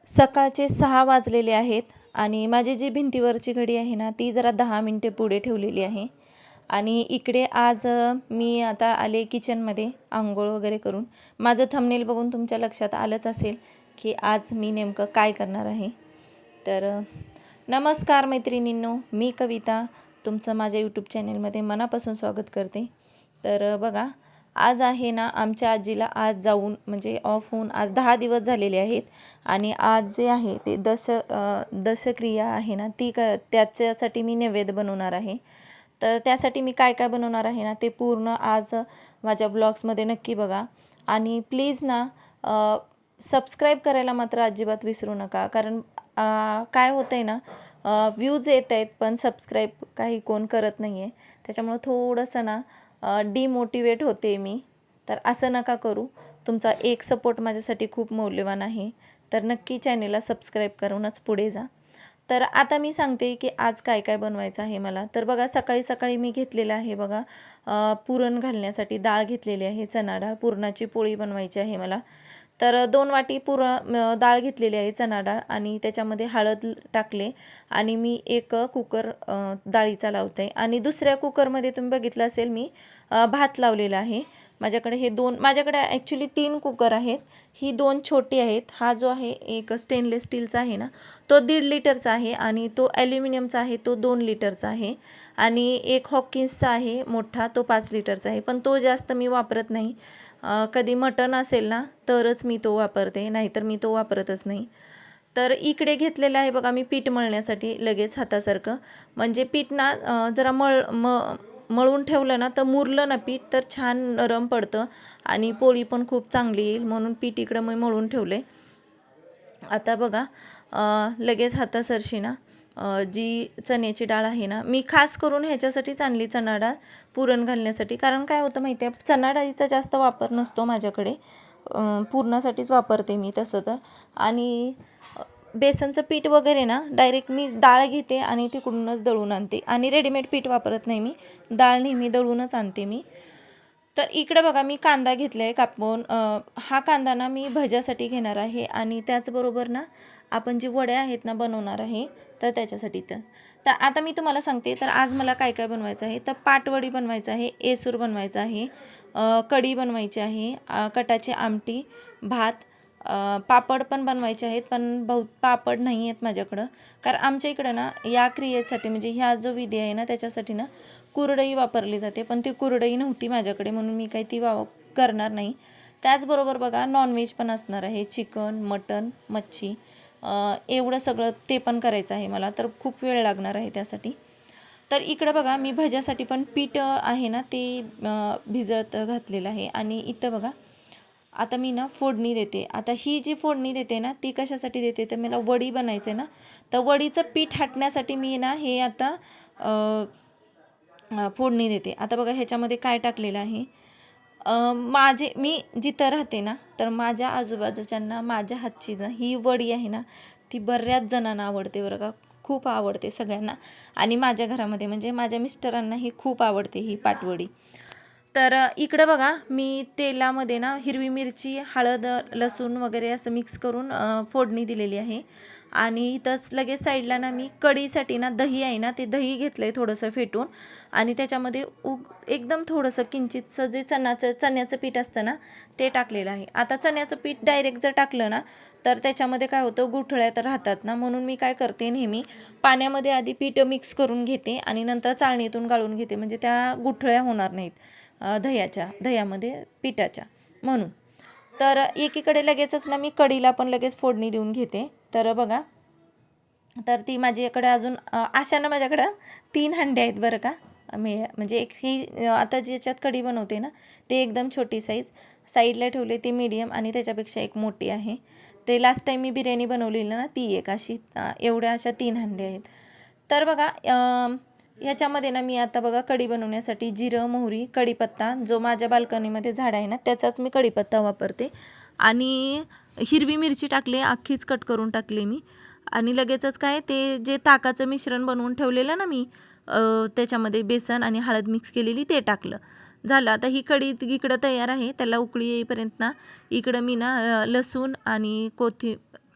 सकाळचे 6 वाजलेले आहेत आणि माझी जी भिंतीवरची घडी आहे ना ती जरा 10 मिनटे पुढे ठेवलेली आहे. आणि इकडे आज मी आता आले किचनमध्ये अंघोळ वगैरे करून. माझं थंबनेल बघून तुमच्या लक्षात आलंच असेल की आज मी नेमकं काय करणार आहे. तर नमस्कार मैत्रिणींनो, मी कविता तुमचं माझ्या यूट्यूब चॅनलमध्ये मनापासून स्वागत करते. तर बघा, आज आहे ना आमच्या आजीला आज जाऊन म्हणजे ऑफ होऊन आज 10 दिवस झालेले आहेत. आणि आज जे आहे ते दशक्रिया आहे ना ती त्याच्यासाठी मी नैवेद्य बनवणार आहे. तर त्यासाठी मी काय काय बनवणार आहे ना ते पूर्ण आज माझ्या व्लॉग्समध्ये नक्की बघा. आणि प्लीज ना सबस्क्राईब करायला मात्र अजिबात विसरू नका. कारण काय होतं आहे ना, व्ह्यूज येत आहेत पण सबस्क्राईब काही कोण करत नाही आहे. त्याच्यामुळं थोडंसं ना डिमोटिवेट होते मी. तर असं नका करू. तुमचा एक सपोर्ट माझ्यासाठी खूप मौल्यवान आहे. तर नक्की चॅनेलला सबस्क्राईब करूनच पुढे जा. तर आता मी सांगते की आज काय काय बनवायचं आहे मला. तर बघा, सकाळी सकाळी मी घेतलेलं आहे बघा पुरण घालण्यासाठी डाळ घेतलेली आहे, चणा डाळ. पुरणाची पोळी बनवायची आहे मला. तर 2 वाटी डाळ घेतलेली आहे, चणा डाळ. आणि त्याच्यामध्ये हळद टाकले आणि मी एक कुकर डाळीचा लावते. आणि दुसऱ्या कुकरमध्ये तुम्ही बघितलं असेल मी भात लावलेला आहे. माझ्याकडे ॲक्च्युली 3 कुकर आहेत. ही 2 छोटी आहेत. हा जो आहे एक स्टेनलेस स्टीलचा आहे ना तो 1.5 लिटरचा आहे आणि तो ॲल्युमिनियमचा आहे तो 2 लिटरचा आहे. आणि एक हॉकिन्सचा आहे मोठा, तो 5 लिटरचा आहे. पण तो जास्त मी वापरत नाही. कधी मटण असेल ना तरच मी तो वापरते, नाहीतर मी तो वापरतच नाही. तर इकडे घेतलेलं आहे बघा मी पीठ मळण्यासाठी लगेच हातासारखं. म्हणजे पीठ ना जरा मळून ठेवलं ना तर मुरलं ना पीठ तर छान नरम पडतं आणि पोळी पण खूप चांगली येईल, म्हणून पीठ इकडं मी मळून ठेवले. आता बघा लगेच हातासरशी ना जी चण्याची डाळ आहे ना, मी खास करून ह्याच्यासाठीच आणली चणा डाळ पुरण घालण्यासाठी. कारण काय होतं माहिती आहे, चणा डाळीचा जास्त वापर नसतो माझ्याकडे, पुरणासाठीच वापरते मी तसं तर. आणि बेसनचं पीठ वगैरे ना डायरेक्ट मी डाळ घेते आणि तिकडूनच दळून आणते. आणि रेडीमेड पीठ वापरत नाही मी, डाळ नेहमी दळूनच आणते मी. तर इकडे बघा मी कांदा घेतला आहे कापून. हा कांदा ना मी भज्यासाठी घेणार आहे आणि त्याचबरोबर ना आपण जी वड्या आहेत ना बनवणार आहे तर त्याच्यासाठी. तर आता मी तुम्हाला सांगते तर आज मला काय काय बनवायचं आहे. तर पाटवडी बनवायचं आहे, एसूर बनवायचं आहे, कढी बनवायची आहे, कटाची आमटी, भात, पापड पण बनवायचे आहेत. पण पापड नाही आहेत माझ्याकडं. कारण आमच्या इकडं ना या क्रियेसाठी म्हणजे ह्या जो विधी आहे ना त्याच्यासाठी ना कुरडई वापरली जाते. पण ती कुरडई नव्हती माझ्याकडे म्हणून मी काही ती करणार नाही. त्याचबरोबर बघा नॉनव्हेज पण असणार आहे, चिकन, मटन, मच्छी, एवढं सगळं ते पण करायचं आहे मला. तर खूप वेळ लागणार आहे त्यासाठी. तर इकडं बघा मी भज्यासाठी पण पीठ आहे ना ते भिजत घातलेलं आहे. आणि इथं बघा आता मी ना फोडणी देते. आता ही जी फोडणी देते ना ती कशासाठी देते तर मला वडी बनायचं आहे ना, तर वडीचं पीठ हटण्यासाठी मी ना हे आता फोडणी देते. आता बघा ह्याच्यामध्ये काय टाकलेलं आहे. मी जिथं राहते ना तर माझ्या आजूबाजूच्यांना माझ्या हातची ना ही वडी आहे ना ती बऱ्याच जणांना आवडते बरं का, खूप आवडते सगळ्यांना. आणि माझ्या घरामध्ये म्हणजे माझ्या मिस्टरांना ही खूप आवडते ही पाटवडी. तर इकडं बघा मी तेलामध्ये ना हिरवी मिरची, हळद, लसूण वगैरे असं मिक्स करून फोडणी दिलेली आहे. आणि इथंच लगेच साईडला ना मी कढीसाठी ना दही आहे ना ते दही घेतलं आहे थोडंसं फेटून. आणि त्याच्यामध्ये एकदम थोडंसं किंचितचं जे चण्याचं पीठ असतं ना ते टाकलेलं आहे. आता चण्याचं पीठ डायरेक्ट जर टाकलं ना तर त्याच्यामध्ये काय होतं, गुठळ्या तर राहतात ना, म्हणून मी काय करते नेहमी पाण्यामध्ये आधी पीठ मिक्स करून घेते आणि नंतर चाळणीतून गाळून घेते, म्हणजे त्या गुठळ्या होणार नाहीत दह्यामध्ये पिठाच्या, म्हणून. तर एकीकडे लगेचच ना मी कढीला पण लगेच फोडणी देऊन घेते. तर बघा, तर ती माझ्याकडे अजून अशा ना माझ्याकडं 3 हंडे आहेत बरं का. म्हणजे एक ही आता ज्याच्यात कढी बनवते ना ते एकदम छोटी साईडला ठेवले, ते मीडियम, आणि त्याच्यापेक्षा एक मोठी आहे. ते लास्ट टाईम मी बिर्याणी बनवलेली ना ती एक अशी, एवढ्या अशा 3 हंडे आहेत. तर बघा ह्याच्यामध्ये ना मी आता बघा कढी बनवण्यासाठी जिरं, मोहरी, कढीपत्ता, जो माझ्या बाल्कनीमध्ये झाड आहे ना त्याचाच मी कढीपत्ता वापरते. आणि हिरवी मिरची टाकली, अख्खीच कट करून टाकली मी. आणि लगेचच काय ते जे ताकाचं मिश्रण बनवून ठेवलेलं ना मी, त्याच्यामध्ये बेसन आणि हळद मिक्स केलेली ते टाकलं. झालं. आता ही कढी इकडं तयार आहे. त्याला उकळी येईपर्यंत ना इकडं मी ना लसूण आणि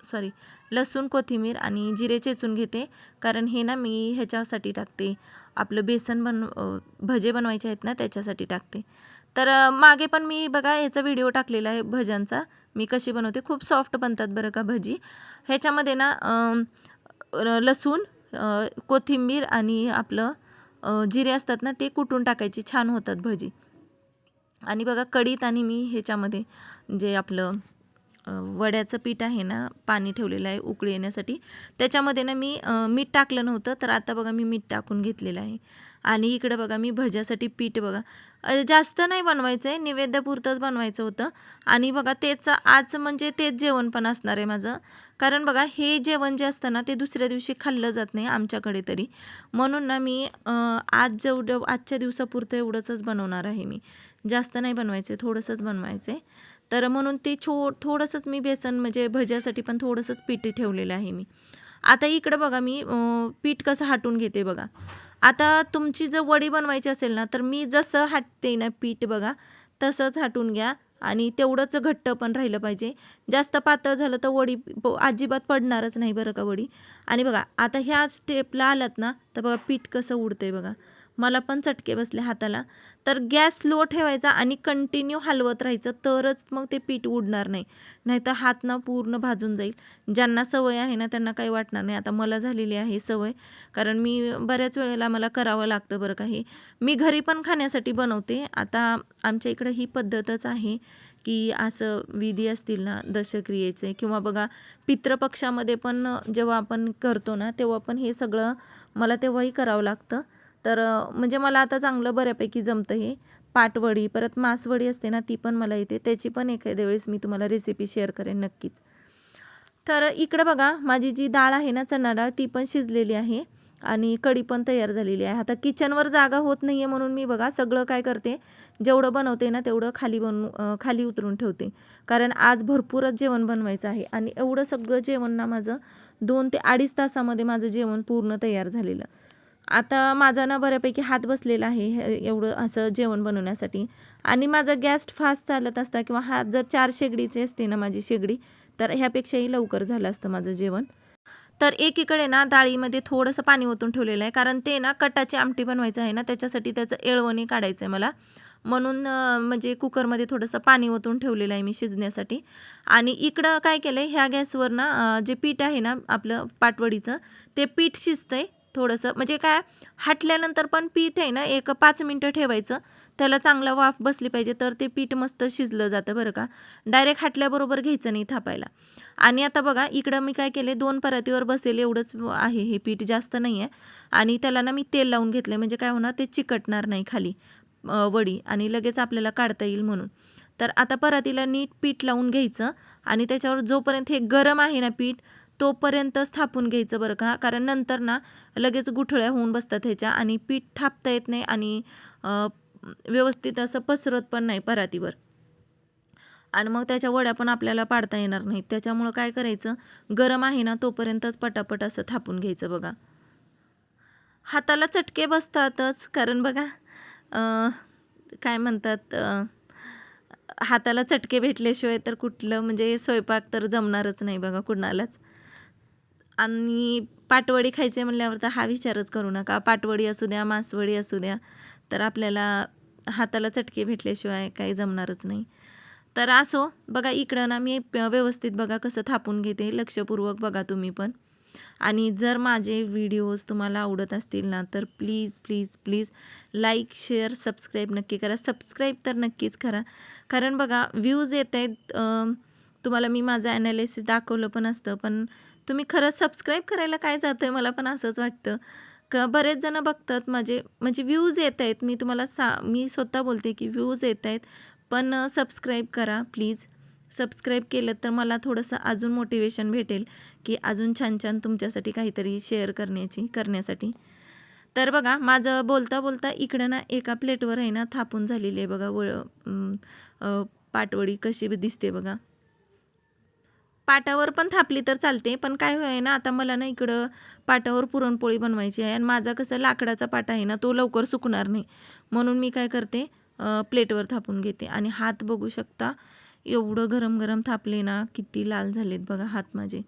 सॉरी लसूण कोथिंबीर आणि जिरे चेचून घेते, कारण हे ना मी ह्याच्यासाठी टाकते, आपलं बेसन भजे बनवायचे आहेत ना त्याच्यासाठी टाकते. तर मागे पण मी बघा ह्याचा व्हिडिओ टाकलेला आहे भज्यांचा, मी कशी बनवते. खूप सॉफ्ट बनतात बरं का भजी. ह्याच्यामध्ये ना लसूण, कोथिंबीर आणि आपलं जिरे असतात ना ते कुटून टाकायचे, छान होतात भजी. आणि बघा कढीत आणि मी ह्याच्यामध्ये जे आपलं वड्याचं पीठ आहे ना, पाणी ठेवलेलं आहे उकळी येण्यासाठी, त्याच्यामध्ये ना मी मीठ टाकलं नव्हतं, तर आता बघा मी मीठ टाकून घेतलेलं आहे. आणि इकडं बघा मी भज्यासाठी पीठ बघा जास्त नाही बनवायचं आहे, नैवेद्यापुरतंच बनवायचं होतं. आणि बघा तेच आज म्हणजे तेच जेवण पण असणार आहे माझं, कारण बघा हे जेवण जे असतं ना ते दुसऱ्या दिवशी खाल्लं जात नाही आमच्याकडे तरी. म्हणून ना मी आज जेवढं आजच्या दिवसापुरतं एवढंच बनवणार आहे मी, जास्त नाही बनवायचं आहे, थोडंसंच बनवायचं आहे. तर म्हणून ते थोडंसंच मी बेसन म्हणजे भज्यासाठी पण थोडंसंच पीठ ठेवलेलं आहे मी. आता इकडं बघा मी पीठ कसं हाटून घेते बघा. आता तुमची जर वडी बनवायची असेल ना, तर मी जसं हाटते ना पीठ बघा तसंच हाटून घ्या. आणि तेवढंच घट्ट पण राहिलं पाहिजे. जास्त पातळ झालं तर वडी अजिबात पडणारच नाही बरं का वडी. आणि बघा आता ह्या स्टेपला आलात ना, तर बघा पीठ कसं उडतंय बघा. मला पण चटके बसले हाताला. तर गॅस लो ठेवायचा आणि कंटिन्यू हलवत राहायचं, तरच मग ते पीठ उडणार नाही. नाहीतर हात ना पूर्ण भाजून जाईल. ज्यांना सवय आहे ना त्यांना काही वाटणार नाही. आता मला झालेली आहे सवय, कारण मी बऱ्याच वेळेला मला करावं लागतं बरं का हे. मी घरी पण खाण्यासाठी बनवते. आता आमच्या इकडं ही पद्धतच आहे की असं विधी असतील ना दशक्रियेचे किंवा बघा पितृपक्षामध्ये पण जेव्हा आपण करतो ना तेव्हा पण हे सगळं मला तेव्हाही करावं लागतं. तर म्हणजे मला आता चांगलं बऱ्यापैकी जमतं हे. पाटवडी, परत मासवडी असते ना ती पण मला येते. त्याची पण एखाद्या वेळेस मी तुम्हाला रेसिपी शेअर करेन नक्कीच. तर इकडं बघा माझी जी डाळ आहे ना चणा डाळ ती पण शिजलेली आहे आणि कढी पण तयार झालेली आहे. आता किचनवर जागा होत नाही आहे म्हणून मी बघा सगळं काय करते, जेवढं बनवते ना तेवढं खाली उतरून ठेवते, कारण आज भरपूरच जेवण बनवायचं आहे. आणि एवढं सगळं जेवण ना माझं 2 ते 2.5 तासामध्ये माझं जेवण पूर्ण तयार झालेलं. आता माझा ना बऱ्यापैकी हात बसलेला आहे एवढं असं जेवण बनवण्यासाठी. आणि माझा गॅस फास्ट चालत असता किंवा हात जर 4 शेगडीचे असते ना माझी शेगडी, तर ह्यापेक्षाही लवकर झालं असतं माझं जेवण. तर एकीकडे ना डाळीमध्ये थोडंसं पाणी ओतून ठेवलेलं आहे, कारण ते ना कटाची आमटी बनवायचं आहे ना त्याच्यासाठी त्याचं येळवणी काढायचं आहे मला. म्हणून म्हणजे कुकरमध्ये थोडंसं पाणी ओतून ठेवलेलं आहे मी शिजण्यासाठी. आणि इकडं काय केलं आहे, ह्या गॅसवर ना जे पीठ आहे ना आपलं पाटवडीचं ते पीठ शिजतंय थोडंसं. म्हणजे काय हाटल्यानंतर पण पीठ आहे ना एक 5 मिनटं ठेवायचं, त्याला चांगला वाफ बसली पाहिजे, तर ते पीठ मस्त शिजलं जातं बरं का. डायरेक्ट हाटल्याबरोबर घ्यायचं नाही थापायला. आणि आता बघा इकडं मी काय केले, 2 परातीवर बसेल एवढंच आहे हे पीठ, जास्त नाही आहे. आणि त्याला ना मी तेल लावून घेतलं, म्हणजे काय होणार ते चिकटणार नाही खाली वडी आणि लगेच आपल्याला काढता येईल म्हणून. तर आता परातीला नीट पीठ लावून घ्यायचं आणि त्याच्यावर जोपर्यंत हे गरम आहे ना पीठ तोपर्यंतच थापून घ्यायचं बरं का, कारण नंतर ना लगेच गुठळ्या होऊन बसतात ह्याच्या आणि पीठ थापता येत नाही आणि व्यवस्थित असं पसरत पण नाही परातीवर. आणि मग त्याच्या वड्या पण आपल्याला पाडता येणार नाहीत. त्याच्यामुळं काय करायचं, गरम आहे ना तोपर्यंतच पटापट असं थापून घ्यायचं बघा. हाताला चटके बसतातच, कारण बघा काय म्हणतात हाताला चटके भेटल्याशिवाय तर कुठलं म्हणजे स्वयंपाक तर जमणारच नाही बघा कुणालाच. आणि पाटवडी खायची म्हणल्यावर तर हा विचारच करू नका. पाटवडी असू द्या, मासवडी असू द्या, तर आपल्याला हाताला चटके भेटल्याशिवाय काही जमणारच नाही. तर असो बघा इकडं ना मी व्यवस्थित बघा कसं थापून घेते, लक्षपूर्वक बघा तुम्ही पण. आणि जर माझे व्हिडिओज तुम्हाला आवडत असतील ना तर please please please like, share, subscribe नक्की करा. सबस्क्राईब तर नक्कीच करा, कारण बघा व्ह्यूज येत आहेत. तुम्हाला मी माझं ॲनालिसिस दाखवलं पण असतं, पण तुम्ही खरंच सबस्क्राईब करायला काय जातं आहे, मला पण असंच वाटतं. बरेच जण बघतात माझे म्हणजे व्ह्यूज येत आहेत, मी तुम्हाला मी स्वतः बोलते की व्ह्यूज येत आहेत, पण सबस्क्राईब करा प्लीज. सबस्क्राईब केलं तर मला थोडंसं अजून मोटिवेशन भेटेल की अजून छान छान तुमच्यासाठी काहीतरी शेअर करण्यासाठी. तर बघा माझं बोलता बोलता इकडं ना एका प्लेटवर आहे ना थापून झालेली आहे बघा पाटवडी कशी दिसते बघा. पाटावर पण थापली तर चालते, पण काय आहे ना आता मला ना इकडं पाटावर पुरणपोळी बनवायची आहे आणि माझा कसं लाकडाचा पाटा आहे ना तो लवकर सुकणार नाही, म्हणून मी काय करते प्लेटवर थापून घेते. आणि हात बघू शकता एवढं गरम गरम थापले ना, किती लाल झालेत बघा हात माझे.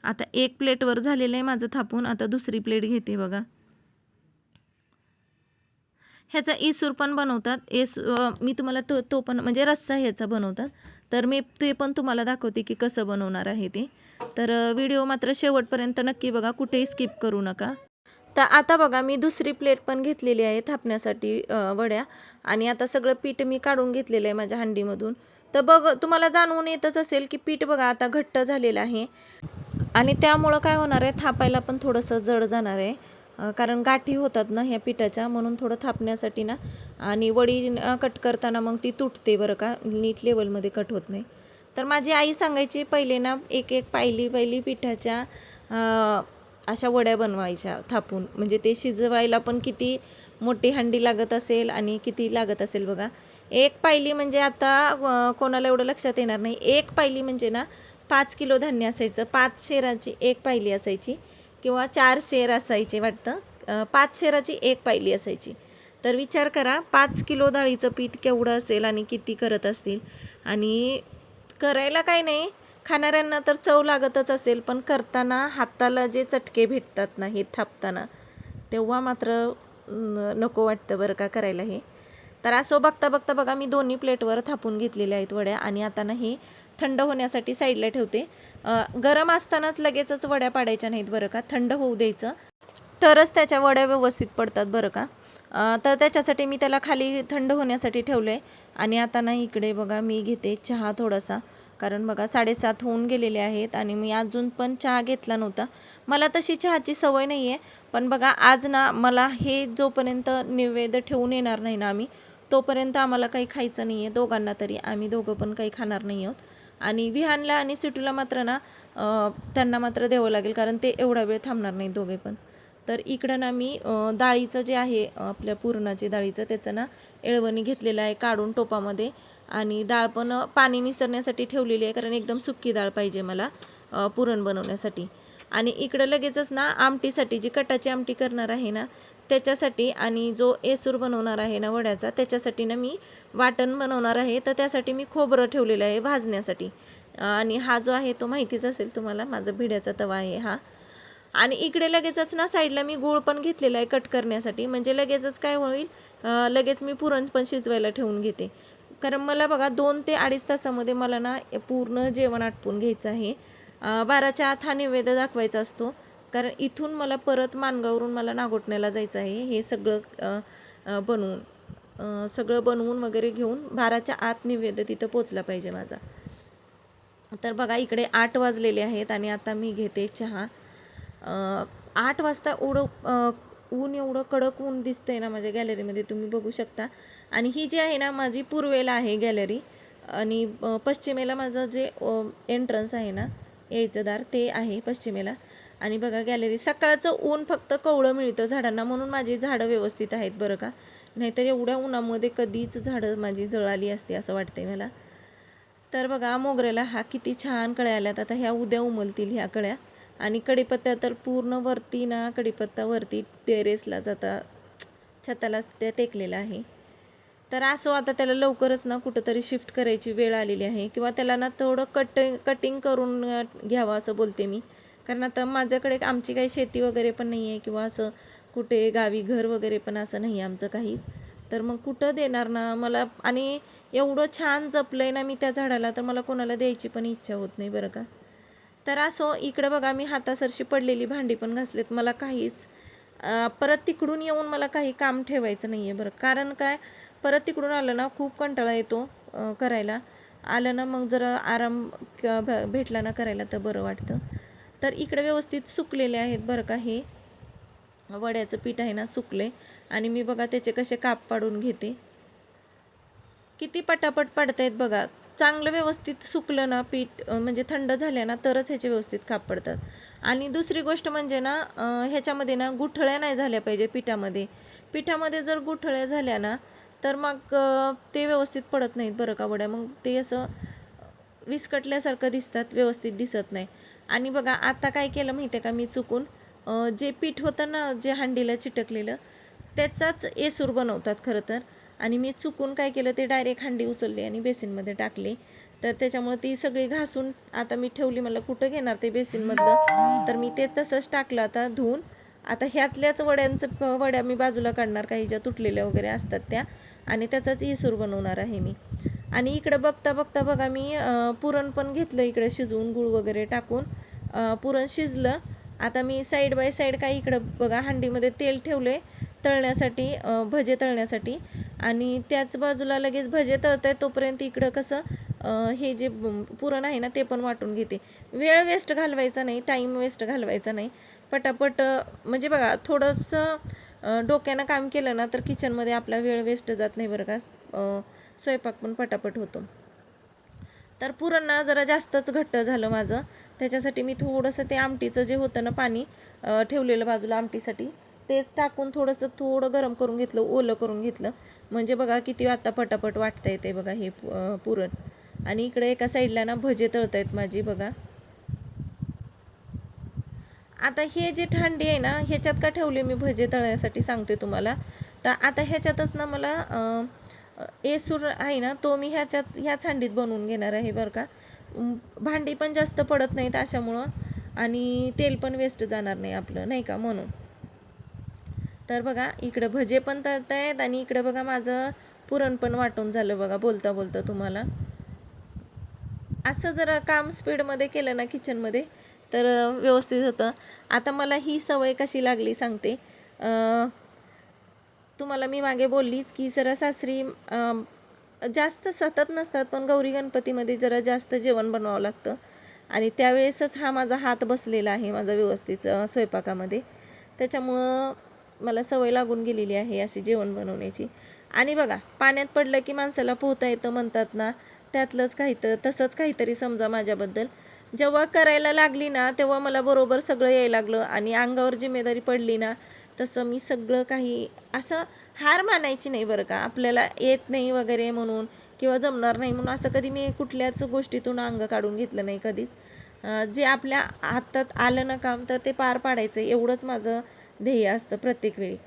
आता एक प्लेटवर झालेलं आहे माझं थापून. आता दुसरी प्लेट घेते बघा. ह्याचा इसूर पण बनवतात. मी तुम्हाला तो पण म्हणजे रस्सा ह्याचा बनवतात. तर मी ते पण तुम्हाला दाखवते की कसं बनवणार आहे ते. तर व्हिडिओ मात्र शेवटपर्यंत नक्की बघा, कुठेही स्किप करू नका. तर आता बघा मी दुसरी प्लेट पण घेतलेली आहे थापण्यासाठी वड्या. आणि आता सगळं पीठ मी काढून घेतलेलं आहे माझ्या हंडीमधून. तर तुम्हाला जाणवून येतच असेल की पीठ बघा आता घट्ट झालेलं आहे. आणि त्यामुळं काय होणार आहे, थापायला पण थोडंसं जड जाणार आहे. कारण गाठी होतात ना ह्या पिठाच्या, म्हणून थोडं थापण्यासाठी ना. आणि वडी कट करताना मग ती तुटते बरं का, नीट लेवलमध्ये कट होत नाही. तर माझी आई सांगायची पहिले ना एक एक पायली पिठाच्या अशा वड्या बनवायच्या थापून. म्हणजे ते शिजवायला पण किती मोठी हंडी लागत असेल आणि किती लागत असेल बघा. एक पायली म्हणजे आता कोणाला एवढं लक्षात येणार नाही. एक पायली म्हणजे ना 5 किलो धान्य असायचं. 5 शेराची एक पायली असायची किंवा 4 शेर असायचे वाटतं. 5 शेराची एक पायली असायची. तर विचार करा 5 किलो डाळीचं पीठ केवढं असेल आणि किती करत असतील. आणि करायला काय नाही, खाणाऱ्यांना तर चव लागतच असेल, पण करताना हाताला जे चटके भेटतात ना हे थापताना, तेव्हा मात्र नको वाटतं बरं का करायला हे. तर असं बघता बघा मी दोन्ही प्लेटवर थापून घेतलेल्या आहेत वड्या. आणि आता ना हे थंड होण्यासाठी साईडला ठेवते. गरम असतानाच लगेचच वड्या पाडायच्या नाहीत बरं का, थंड होऊ द्यायचं, तरच त्याच्या वड्या व्यवस्थित पडतात बरं का. तर त्याच्यासाठी मी त्याला खाली थंड होण्यासाठी ठेवलं आहे. आणि आता ना इकडे बघा मी घेते चहा थोडासा. कारण बघा 7:30 होऊन गेलेले आहेत आणि मी अजून पण चहा घेतला नव्हता. मला तशी चहाची सवय नाही आहे, पण बघा आज ना मला हे जोपर्यंत नैवेद्य ठेवून येणार नाही ना आम्ही, तोपर्यंत आम्हाला काही खायचं नाही आहे दोघांना तरी. आम्ही दोघं पण काही खाणार नाही आहोत. आणि विहानला आणि सिटूला मात्र ना त्यांना मात्र द्यावं लागेल, कारण ते एवढा वेळ थांबणार नाही दोघे पण. तर इकडं ना मी डाळीचं जे आहे आपल्या पुरणाचे डाळीचं, त्याचं ना एळवणी घेतलेलं आहे काढून टोपामध्ये. आणि डाळ पण पाणी निसरण्यासाठी ठेवलेली आहे, कारण एकदम सुक्की डाळ पाहिजे मला पुरण बनवण्यासाठी. आणि इकडं लगेचच ना आमटीसाठी, जी कटाची आमटी करणार आहे ना त्याच्यासाठी, आणि जो एसूर बनवणार आहे ना वड्याचा, त्याच्यासाठी ना मी वाटण बनवणार आहे. तर त्यासाठी मी खोबरं ठेवलेलं आहे भाजण्यासाठी. आणि हा जो आहे तो माहितीच असेल तुम्हाला, माझा भिड्याचा तवा आहे हा. आणि इकडे लगेचच ना साईडला मी गूळ पण घेतलेला आहे कट करण्यासाठी. म्हणजे लगेचच काय होईल, लगेच मी पुरण पण शिजवायला ठेवून घेते. कारण मला बघा 2 ते 2.5 तासामध्ये मला ना पूर्ण जेवण आटपून घ्यायचं आहे. 12च्या आत हा नैवेद्य दाखवायचा असतो. कारण इथून मला परत माणगावरून मला नागोठण्याला जायचं आहे. हे सगळं सगळं बनवून वगैरे घेऊन 12च्या आत नैवेद्य तिथं पोचला पाहिजे माझा. तर बघा इकडे 8 वाजलेले आहेत आणि आता मी घेते चहा. 8 वाजता ऊन एवढं कडक ऊन दिसतंय ना माझ्या गॅलरीमध्ये, तुम्ही बघू शकता. आणि ही जी आहे ना माझी पूर्वेला आहे गॅलरी, आणि पश्चिमेला माझं जे एंट्रन्स आहे ना यायचं दार, ते आहे पश्चिमेला. आणि बघा गॅलरी, सकाळचं ऊन फक्त कवळं मिळतं झाडांना, म्हणून माझी झाडं व्यवस्थित आहेत बरं का. नाहीतर एवढ्या उन्हामध्ये कधीच झाडं माझी जळाली असते असं वाटतंय मला. तर बघा मोगऱ्याला हा किती छान कळ्या आल्यात. आता ह्या उद्या उमलतील ह्या कळ्या. आणि कढीपत्ता तर पूर्ण वरती ना, कढीपत्ता वरती टेरेसला जाता छतालाच टेकलेला आहे. तर असो आता त्याला लवकरच ना कुठंतरी शिफ्ट करायची वेळ आलेली आहे, किंवा त्याला ना थोडं कटिंग करून घ्यावं असं बोलते मी. कारण आता माझ्याकडे आमची काही शेती वगैरे पण नाही आहे, किंवा असं कुठे गावी घर वगैरे पण असं नाही आहे आमचं काहीच. तर मग कुठं देणार ना मला. आणि एवढं छान जपलं आहे ना मी त्या झाडाला, तर मला कोणाला द्यायची पण इच्छा होत नाही बरं का. तर असो इकडं बघा मी हातासरशी पडलेली भांडी पण घासलेत. मला काहीच परत तिकडून येऊन मला काही काम ठेवायचं नाही आहे बरं. कारण काय, परत तिकडून आलं ना खूप कंटाळा येतो करायला. आलं ना मग जरा आराम भेटला ना करायला तर बरं वाटतं. तर इकडे व्यवस्थित सुकलेले आहेत बरं का. हे वड्याचं पीठ आहे ना सुकले. आणि मी बघा त्याचे कसे काप पाडून घेते. किती पटापट पडत आहेत बघा. चांगलं व्यवस्थित सुकलं ना पीठ, म्हणजे थंड झाल्या ना तरच ह्याचे व्यवस्थित काप पडतात. आणि दुसरी गोष्ट म्हणजे ना ह्याच्यामध्ये ना गुठळ्या नाही झाल्या पाहिजे पिठामध्ये जर गुठळ्या झाल्या ना तर मग ते व्यवस्थित पडत नाहीत बरं का वड्या. मग ते असं विस्कटल्यासारखं दिसतात, व्यवस्थित दिसत नाही. आणि बघा आता काय केलं माहिती आहे का मी चुकून, जे पीठ होतं ना जे हंडीला चिटकलेलं, त्याचाच एसूर बनवतात खरं तर. आणि मी चुकून काय केलं, ते डायरेक्ट हंडी उचलली आणि बेसिनमध्ये टाकले. तर त्याच्यामुळे ती सगळी घासून आता मी ठेवली. मला कुठं घेणार ते बेसिनमधलं, तर मी ते तसंच टाकलं आता धुवून. आता ह्यातल्याच वड्या मी बाजूला काढणार, काही ज्या तुटलेल्या वगैरे असतात त्या, आणि त्याचाच इसूर बनवणार आहे मी. आणि इकडं बघता बघता बघा मी पुरण पण घेतलं इकडं शिजवून, गूळ वगैरे टाकून पुरण शिजलं. आता मी साईड बाय साईड काय इकडं बघा हंडीमध्ये तेल ठेवले तळण्यासाठी, भजे तळण्यासाठी, आणि त्याच बाजूला लगेच भजे तळत आहे तोपर्यंत इकडं कसं हे जे पुरण आहे ना ते पण वाटून घेते. वेळ वेस्ट घालवायचा नाही, टाईम वेस्ट घालवायचा नाही, पटापट म्हणजे बघा थोडंसं डोक्यानं काम केलं ना तर किचनमध्ये आपला वेळ वेस्ट जात नाही बरं का, स्वयंपाक पण पटापट होतो. तर पुरण ना जरा जास्तच घट्ट झालं माझं, त्याच्यासाठी मी थोडंसं ते आमटीचं जे होतं ना पाणी ठेवलेलं बाजूला आमटीसाठी, तेच टाकून थोडं गरम करून घेतलं, ओलं करून घेतलं. म्हणजे बघा किती आता पटापट वाटता येते बघा हे पुरण. आणि इकडे एका साईडला ना भजे तळतायत माझी बघा. आता हे जे हांडी आहे ना ह्याच्यात का ठेवले मी भजे तळण्यासाठी सांगते तुम्हाला. तर आता ह्याच्यातच ना मला एसूर आहे ना तो मी ह्याच हांडीत बनवून घेणार आहे बरं का. भांडी पण जास्त पडत नाहीत अशामुळं, आणि तेल पण वेस्ट जाणार नाही आपलं, नाही का, म्हणून. तर बघा इकडं भजे पण तळत आहेत आणि इकडं बघा माझं पुरण पण वाटून झालं बघा बोलता बोलता तुम्हाला. असं जरा काम स्पीडमध्ये केलं ना किचनमध्ये तर व्यवस्थित होतं. आता मला ही सवय कशी लागली सांगते. तुम्हाला मी मागे बोललीच की जरा सासरी जास्त सतत नसतात, पण गौरी गणपतीमध्ये जरा जास्त जेवण बनवावं लागतं, आणि त्यावेळेसच हा माझा हात बसलेला आहे माझा व्यवस्थित स्वयंपाकामध्ये. त्याच्यामुळं मला सवय लागून गेलेली आहे अशी जेवण बनवण्याची. आणि बघा पाण्यात पडलं की माणसाला पोहता येतं म्हणतात ना, त्यातलंच तसंच काहीतरी समजा माझ्याबद्दल. जेव्हा करायला लागली ना तेव्हा मला बरोबर सगळं यायला लागलं, आणि अंगावर जिम्मेदारी पडली ना तसं मी सगळं काही असं हार मानायची नाही बरं का. आपल्याला येत नाही वगैरे म्हणून किंवा जमणार नाही म्हणून असं कधी मी कुठल्याच गोष्टीतून अंग काढून घेतलं नाही कधीच. जे आपल्या हातात आलं ना काम तर ते पार पाडायचं एवढंच माझं ध्येय असतं प्रत्येक वेळी.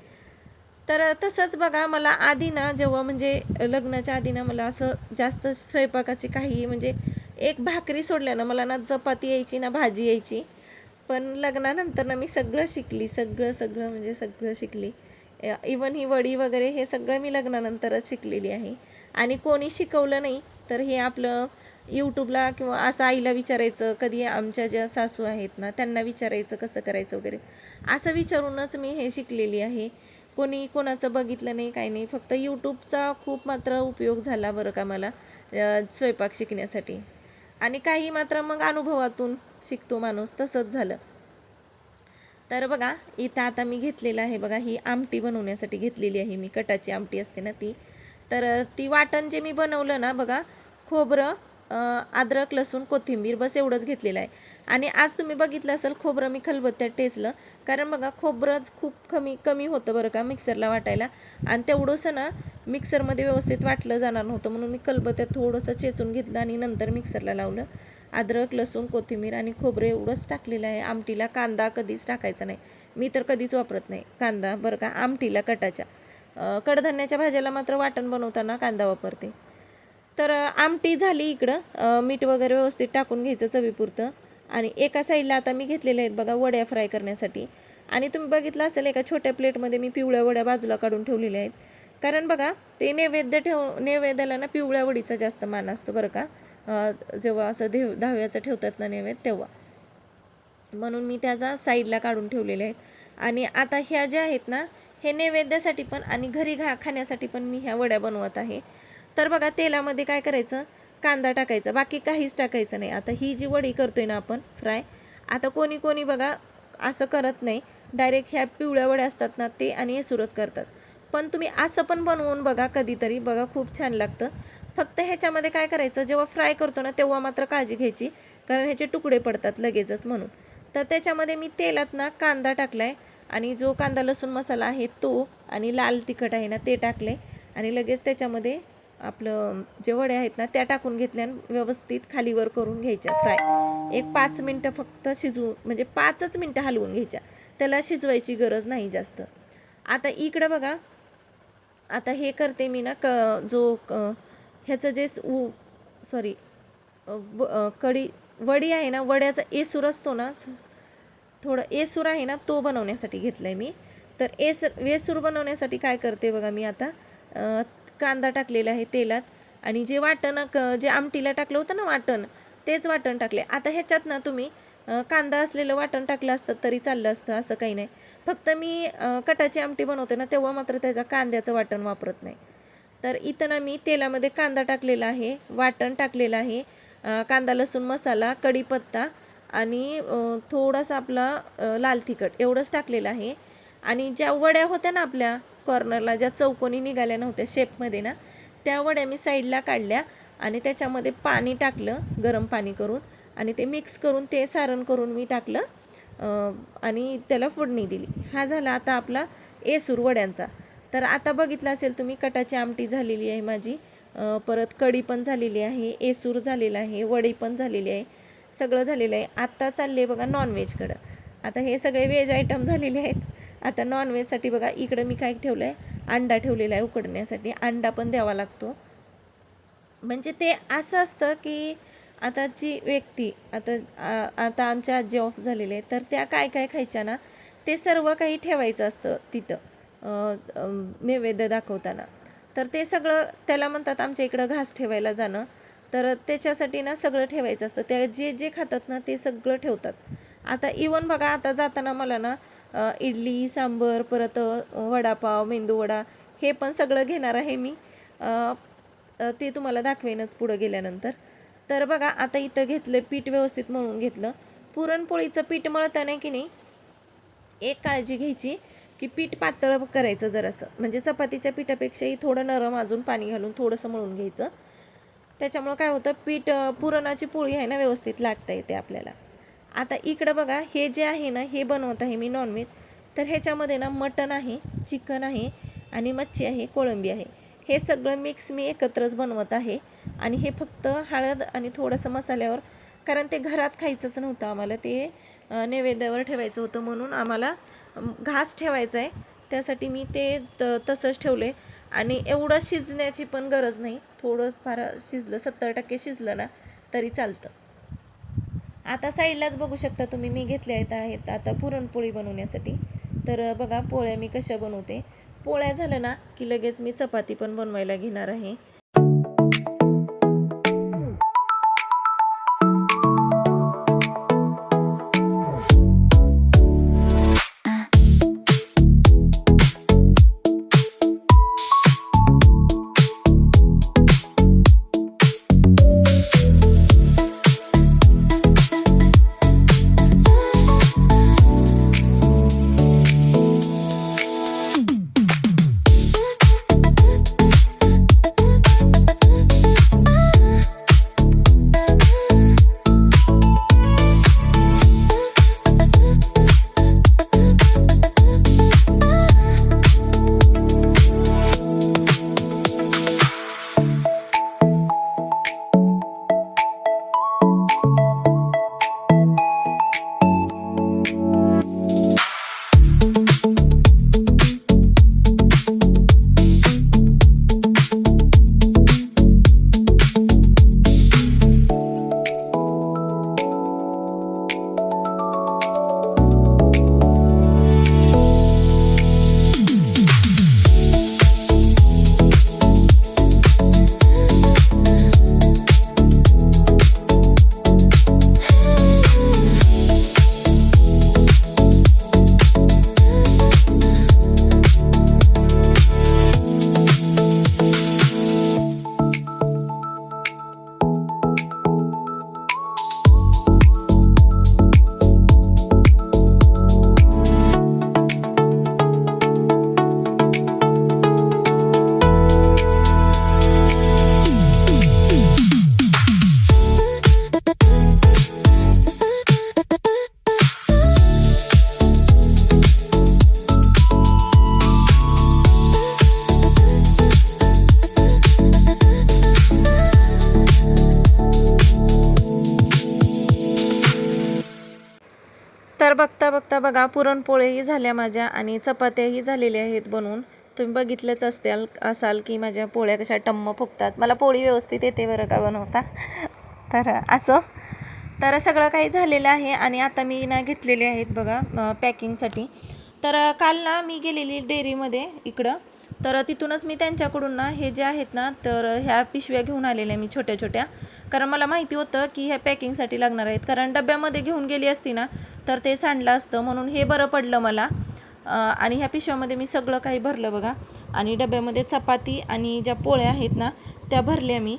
तर तसंच बघा मला आधी ना जेव्हा म्हणजे लग्नाच्या आधी ना मला असं जास्त स्वयंपाकाची काही म्हणजे एक भाकरी सोडल्या ना मला ना चपाती यायची ना भाजी यायची. पण लग्नानंतर ना मी सगळं शिकली, सगळं म्हणजे सगळं शिकली. इवन ही वडी वगैरे हे सगळं मी लग्नानंतरच शिकलेली आहे. आणि कोणी शिकवलं नाही तर हे आपलं यूट्यूबला किंवा असं आईला विचारायचं, कधी आमच्या ज्या सासू आहेत ना त्यांना विचारायचं कसं करायचं वगैरे, असं विचारूनच मी हे शिकलेली आहे. कोणी कोणाचं बघितलं नाही, काही नाही, फक्त यूट्यूबचा खूप मात्र उपयोग झाला बरं का मला स्वयंपाक शिकण्यासाठी. आणि काही मात्र मग अनुभवातून शिकतो माणूस, तसंच झालं. तर बघा इथं आता मी घेतलेलं आहे बघा, ही आमटी बनवण्यासाठी घेतलेली आहे मी, कटाची आमटी असते ना ती. तर ती वाटण जे मी बनवलं ना बघा, खोबरं, अद्रक, लसूण, कोथिंबीर, बस एवढंच घेतलेलं आहे. आणि आज तुम्ही बघितलं असेल खोबरं मी खलबत्त्यात टेचलं, कारण बघा खोबरंच खूप कमी होतं बरं का मिक्सरला वाटायला, आणि तेवढंसं ना मिक्सरमध्ये व्यवस्थित वाटलं जाणार नव्हतं, म्हणून मी खलबत्त्यात थोडंसं चेचून घेतलं आणि नंतर मिक्सरला लावलं. अद्रक, लसूण, कोथिंबीर आणि खोबरं एवढंच टाकलेलं आहे. आमटीला कांदा कधीच टाकायचा नाही, मी तर कधीच वापरत नाही कांदा बरं का आमटीला कटाच्या. कडधान्याच्या भाज्याला मात्र वाटण बनवताना कांदा वापरते. तर आमटी झाली इकडं, मीठ वगैरे व्यवस्थित टाकून घ्यायचं चवीपुरतं. आणि एका साईडला आता मी घेतलेल्या आहेत बघा वड्या फ्राय करण्यासाठी. आणि तुम्ही बघितलं असेल एका छोट्या प्लेटमध्ये मी पिवळ्या वड्या बाजूला काढून ठेवलेल्या आहेत, कारण बघा ते नैवेद्याला ना पिवळ्या वडीचा जास्त मान असतो बरं का. जेव्हा असं दहाव्याचं ठेवतात ना नैवेद्य तेव्हा, म्हणून मी त्याचा साईडला काढून ठेवलेले आहेत. आणि आता ह्या ज्या आहेत ना हे नैवेद्यासाठी पण आणि घरी खाण्यासाठी पण मी ह्या वड्या बनवत आहे. तर बघा तेलामध्ये काय करायचं, कांदा टाकायचा, बाकी काहीच टाकायचं नाही. आता ही जी वडी करतोय ना आपण फ्राय, आता कोणी कोणी बघा असं करत नाही, डायरेक्ट ह्या पिवळ्या वड्या असतात ना ते आणि हे सुरच करतात. पण तुम्ही असं पण बनवून बघा कधीतरी, बघा खूप छान लागतं. फक्त ह्याच्यामध्ये काय करायचं, जेव्हा फ्राय करतो ना तेव्हा मात्र काळजी घ्यायची, कारण ह्याचे तुकडे पडतात लगेचच म्हणून. तर त्याच्यामध्ये मी तेलात ना कांदा टाकला आहे, आणि जो कांदा लसूण मसाला आहे तो, आणि लाल तिखट आहे ना ते टाकले, आणि लगेच त्याच्यामध्ये आपलं जे वडे आहेत ना त्या टाकून घेतल्या आणि व्यवस्थित खालीवर करून घ्यायच्या फ्राय. एक 5 मिनटं फक्त म्हणजे 5च मिनटं हलवून घ्यायच्या, त्याला शिजवायची गरज नाही जास्त. आता इकडं बघा, आता हे करते मी ना ह्याचं जे सॉरी कढी वडी आहे ना, वड्याचा एसूर असतो ना, थोडं एसूर आहे ना, तो बनवण्यासाठी घेतला आहे मी. तर एसूर बनवण्यासाठी काय करते बघा, मी आता कांदा टाकलेला आहे तेलात आणि जे वाटण जे आमटीला टाकलं होतं ना वाटण, तेच वाटण टाकले. आता ह्याच्यात ना तुम्ही कांदा असलेलं वाटण टाकलं असतं तरी चाललं असतं, असं काही नाही. फक्त मी कटाची आमटी बनवते ना, तेव्हा मात्र त्याचा कांद्याचं वाटण वापरत नाही. तर इथं ना मी तेलामध्ये कांदा टाकलेला आहे, वाटण टाकलेलं आहे, कांदा लसूण मसाला, कढीपत्ता आणि थोडासा आपला लाल तिखट एवढंच टाकलेलं आहे. आणि ज्या वड्या होत्या ना आपल्या कॉर्नरला, ज्या चौकोनी निघाल्या नव्हत्या शेपमध्ये ना, त्या वड्या मी साईडला काढल्या आणि त्याच्यामध्ये पाणी टाकलं, गरम पाणी करून, आणि ते मिक्स करून ते सारण करून मी टाकलं आणि त्याला फोडणी दिली. हा झाला आता आपला एसूर वड्यांचा. तर आता बघितलं असेल तुम्ही, कटाची आमटी झालेली आहे माझी, परत कढी पण झालेली आहे, एसूर झालेला आहे, वडी पण झालेली आहे, सगळं झालेलं आहे. आता चालले बघा नॉनव्हेजकडं. आता हे सगळे व्हेज आयटम झालेले आहेत. आता नॉनव्हेजसाठी बघा इकडं मी काय ठेवलं आहे, अंडा ठेवलेला आहे उकडण्यासाठी. अंडा पण द्यावा लागतो. म्हणजे ते असं असतं की आताची व्यक्ती, आता आमच्या आजी ऑफ झालेले आहेत, तर त्या काय काय खायच्या ना, ते सर्व काही ठेवायचं असतं तिथं नैवेद्य दाखवताना. तर ते सगळं त्याला म्हणतात आमच्या इकडं घास ठेवायला जाणं. तर त्याच्यासाठी ना सगळं ठेवायचं असतं. त्या जे जे खातात ना ते सगळं ठेवतात. आता इवन बघा, आता जाताना मला ना इडली सांबर, परत वडापाव, मेंदूवडा, हे पण सगळं घेणार आहे मी. ते तुम्हाला दाखवेनच पुढं गेल्यानंतर. तर बघा आता इथं घेतलं पीठ, व्यवस्थित मळून घेतलं. पुरणपोळीचं पीठ मळताना की नाही, एक काळजी घ्यायची की पीठ पातळ करायचं जरासं, म्हणजे चपातीच्या पिठापेक्षाही थोडं नरम अजून पाणी घालून थोडंसं मळून घ्यायचं. त्याच्यामुळं काय होतं, पीठ पुरणाची पोळी आहे ना व्यवस्थित लाटता येते आपल्याला. आता इकडं बघा, हे जे आहे ना, हे बनवत आहे मी नॉनव्हेज. तर ह्याच्यामध्ये ना मटण आहे, चिकन आहे आणि मच्छी आहे, कोळंबी आहे. हे सगळं मिक्स मी एकत्रच बनवत आहे. आणि हे फक्त हळद आणि थोडंसं मसाल्यावर, कारण ते घरात खायचंच नव्हतं आम्हाला, ते नैवेद्यावर ठेवायचं होतं, म्हणून आम्हाला घास ठेवायचा आहे. त्यासाठी मी ते तसंच ठेवले. आणि एवढं शिजण्याची पण गरज नाही, थोडं फार शिजलं, 70% शिजलं ना तरी चालतं. आता साईडलाच बघू शकता तुम्ही, मी घेतले आहेत आता पुरणपोळी बनवण्यासाठी. तर बघा पोळ्या मी कशा बनवते. पोळ्या झालं ना की लगेच मी चपाती पण बनवायला घेणार आहे. तर बघता बघता बघा पुरणपोळीही झाल्या माझ्या आणि चपात्याही झालेल्या आहेत बनवून. तुम्ही बघितलंच असाल की माझ्या पोळ्या कशा टम्म फुगतात. मला पोळी व्यवस्थित येते बरं का बनवता. तर असं तर सगळं काही झालेलं आहे आणि आता मी ना घेतलेले आहेत बघा पॅकिंगसाठी. तर काल ना मी गेलेली डेअरीमध्ये इकडं, तर तिथूनच मी त्यांच्याकडून ना हे जे आहेत ना तर ह्या पिशव्या घेऊन आलेल्या मी छोट्या छोट्या, कारण मला माहिती होतं की ह्या पॅकिंगसाठी लागणार आहेत. कारण डब्यामध्ये घेऊन गेली असती ना तर ते सांडलं असतं, म्हणून हे बरं पडलं मला. आणि ह्या पिशव्यामध्ये मी सगळं काही भरलं बघा. आणि डब्यामध्ये चपाती आणि ज्या पोळ्या आहेत ना त्या भरल्या मी.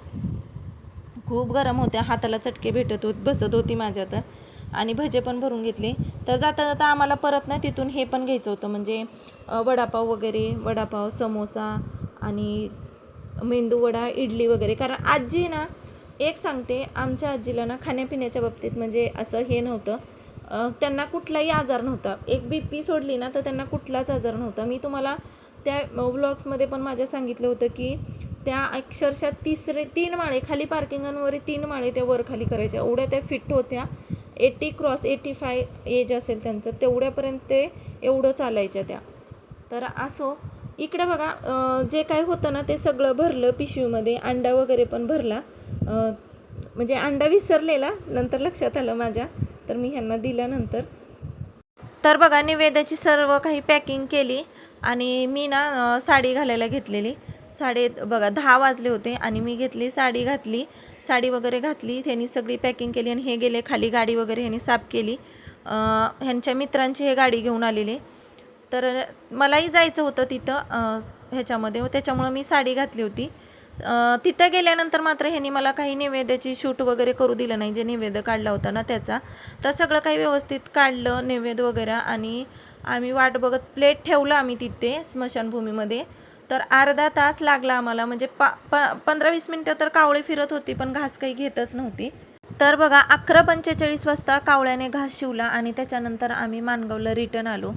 खूप गरम होत्या, हाताला चटके बसत होती माझ्या तर. आणि भजे पण भरून घेतले. तर जाता जाता आम्हाला परत ना तिथून हे पण घ्यायचं होतं, म्हणजे वडापाव वगैरे, वडापाव, समोसा आणि मेंदूवडा, इडली वगैरे. कारण आजी ना, एक सांगते, आमच्या आजीला ना खाण्यापिण्याच्या बाबतीत म्हणजे असं हे नव्हतं. त्यांना कुठलाही आजार नव्हता. एक BP सोडली ना तर त्यांना कुठलाच आजार नव्हता. मी तुम्हाला त्या व्लॉग्समध्ये पण माझ्या सांगितलं होतं की त्या अक्षरशः 3 माळे खाली पार्किंगांवर 3 माळे त्या वर खाली करायच्या, एवढ्या त्या फिट होत्या. 80 क्रॉस 85 एज असेल त्यांचं, तेवढ्यापर्यंत ते एवढं चालायच्या त्या. तर असो, इकडे बघा जे काय होतं ना ते सगळं भरलं पिशवीमध्ये. अंडा वगैरे पण भरला, म्हणजे अंडा विसरलेला, नंतर लक्षात आलं माझ्या, तर मी ह्यांना दिल्यानंतर. तर बघा निवेद्याची सर्व काही पॅकिंग केली आणि मी ना साडी घालायला घेतलेली. बघा 10 वाजले होते आणि मी घेतली साडी, घातली साडी वगैरे घातली. त्यांनी सगळी पॅकिंग केली आणि हे गेले खाली, गाडी वगैरे ह्यांनी साफ केली. ह्यांच्या मित्रांची हे गाडी घेऊन आलेले. तर मलाही जायचं होतं तिथं ह्याच्यामध्ये, त्याच्यामुळं मी साडी घातली होती. तिथं गेल्यानंतर मात्र ह्यांनी मला काही नैवेद्याची शूट वगैरे करू दिलं नाही, जे नैवेद्य काढला होता ना त्याचा. तर सगळं काही व्यवस्थित काढलं नैवेद्य वगैरे आणि आम्ही वाट बघत प्लेट ठेवलं आम्ही तिथे स्मशानभूमीमध्ये. तर अर्धा तास लागला आम्हाला, म्हणजे 15-20 मिनटं तर कावळे फिरत होती पण घास काही घेतच नव्हती. तर बघा 11:45 वाजता कावळ्याने घास शिवला आणि त्याच्यानंतर आम्ही माणगावला रिटर्न आलो.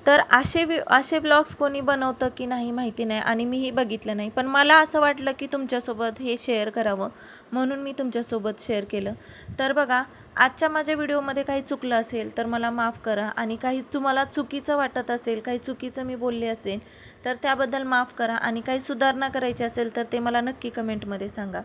तर असे व्लॉग्स कोणी बनवतं की नाही माहिती नाही आणि मीही बघितलं नाही, पण मला असं वाटलं की तुमच्यासोबत हे शेअर करावं, म्हणून मी तुमच्यासोबत शेअर केलं. तर बघा आजच्या माझ्या व्हिडिओमध्ये काही चुकलं असेल तर मला माफ करा, आणि काही तुम्हाला चुकीचं वाटत असेल, काही चुकीचं मी बोलले असेल तर त्याबद्दल माफ करा, आणि काही सुधारणा करायची असेल तर ते मला नक्की कमेंटमध्ये सांगा.